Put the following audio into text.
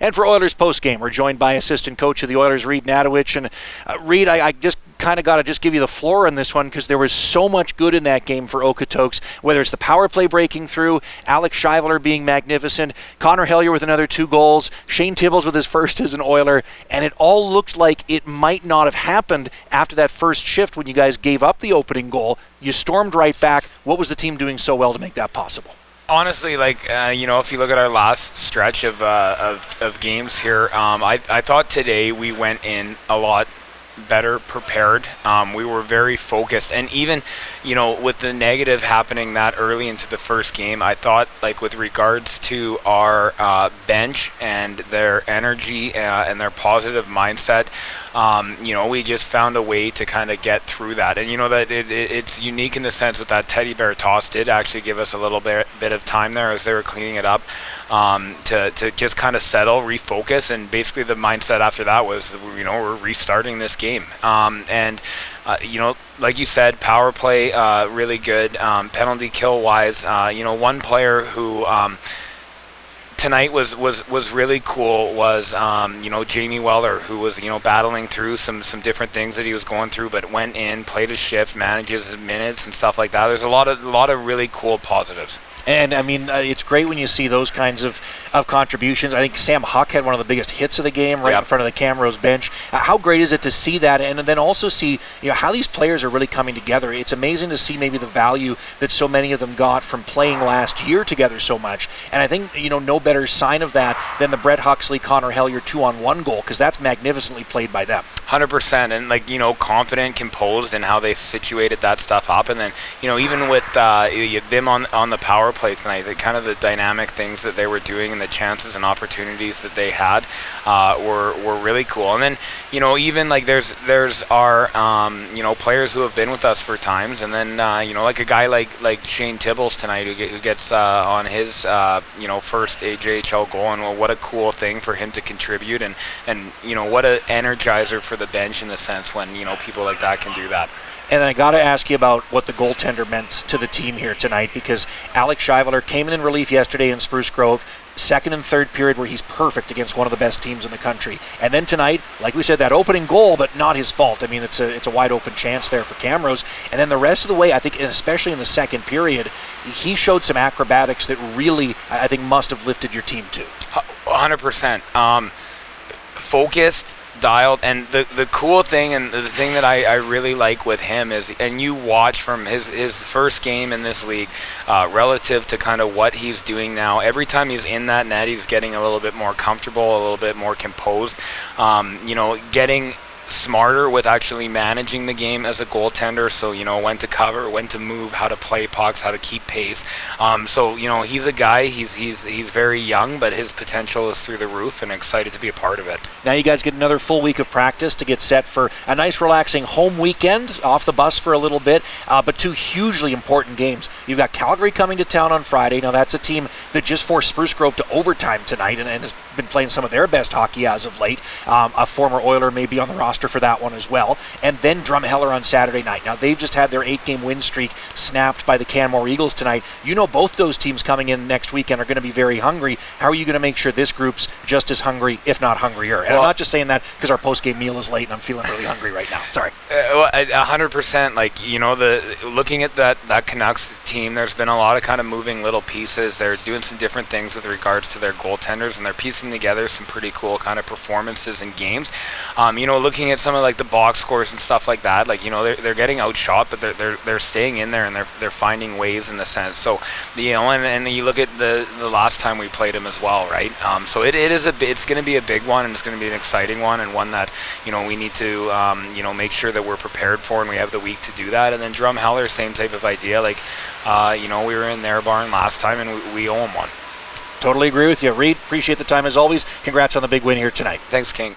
And for Oilers postgame, we're joined by assistant coach of the Oilers, Reed Nadowich. And Reed, I just kind of got to just give you the floor on this one because there was so much good in that game for Okotoks, whether it's the power play breaking through, Alex Scheivler being magnificent, Connor Hellier with another 2 goals, Shane Tibbles with his first as an Oiler, and it all looked like it might not have happened after that first shift when you guys gave up the opening goal. You stormed right back. What was the team doing so well to make that possible? Honestly, if you look at our last stretch of games here, I thought today we went in a lot better prepared. We were very focused, and even with the negative happening that early into the first game, I thought with regards to our bench and their energy and their positive mindset, we just found a way to kind of get through that. And that it's unique in the sense with that teddy bear toss did actually give us a little bit of time there as they were cleaning it up to just kind of settle, refocus, and basically the mindset after that was we're restarting this game. Like you said, power play really good. Penalty kill wise, one player who tonight was really cool was Jamie Weller, who was battling through some different things that he was going through, but went in, played his shift, manages his minutes and stuff like that. There's a lot of really cool positives. And, I mean, it's great when you see those kinds of contributions. I think Sam Huck had one of the biggest hits of the game right in front of the Camrose bench. How great is it to see that and then also see how these players are really coming together? It's amazing to see maybe the value that so many of them got from playing last year together so much. And I think, no better sign of that than the Brett Huxley, Connor Hellier 2-on-1 goal, because that's magnificently played by them. 100%. And, confident, composed in how they situated that stuff up. And then, even with them on the power play tonight, the dynamic things that they were doing and the chances and opportunities that they had were really cool. And then even there's our players who have been with us for times, and then like a guy like Shane Tibbles tonight who gets on his first AJHL goal, and what a cool thing for him to contribute, and what an energizer for the bench in the sense when people like that can do that. And I got to ask you about what the goaltender meant to the team here tonight, because Alex Scheivler came in relief yesterday in Spruce Grove, second and third period where he's perfect against one of the best teams in the country. And then tonight, like we said, that opening goal, but not his fault. I mean, it's a wide open chance there for Camrose. And then the rest of the way, I think, and especially in the second period, he showed some acrobatics that really, I think, must have lifted your team too. 100%. Focused, dialed, and the cool thing and the thing that I really like with him is, and you watch from his first game in this league relative to kind of what he's doing now, every time he's in that net he's getting a little bit more comfortable, a little bit more composed, getting smarter with actually managing the game as a goaltender, so when to cover, when to move, how to play pucks, how to keep pace. So he's a guy, he's very young, but his potential is through the roof, and excited to be a part of it. Now you guys get another full week of practice to get set for a nice relaxing home weekend, off the bus for a little bit, but 2 hugely important games. You've got Calgary coming to town on Friday. Now that's a team that just forced Spruce Grove to overtime tonight and has been playing some of their best hockey as of late. A former Oiler may be on the roster for that one as well. And then Drumheller on Saturday night. Now they've just had their 8-game win streak snapped by the Canmore Eagles tonight. Both those teams coming in next weekend are going to be very hungry. How are you going to make sure this group's just as hungry, if not hungrier? And I'm not just saying that because our post-game meal is late and I'm feeling really hungry right now. Sorry. 100%. Looking at that Canucks team, there's been a lot of kind of moving little pieces. They're doing some different things with regards to their goaltenders, and they're piecing together some pretty cool kind of performances in games. Looking at some of the box scores and stuff like that, they're getting outshot, but they're staying in there, and they're finding ways in the sense. So and you look at the last time we played them as well, right? So it's going to be a big one, and it's going to be an exciting one, and one that we need to make sure that we're prepared for, and we have the week to do that. And then Drumheller, same type of idea. We were in their barn last time, and we owe them one. Totally agree with you, Reed. Appreciate the time as always. Congrats on the big win here tonight. Thanks, King.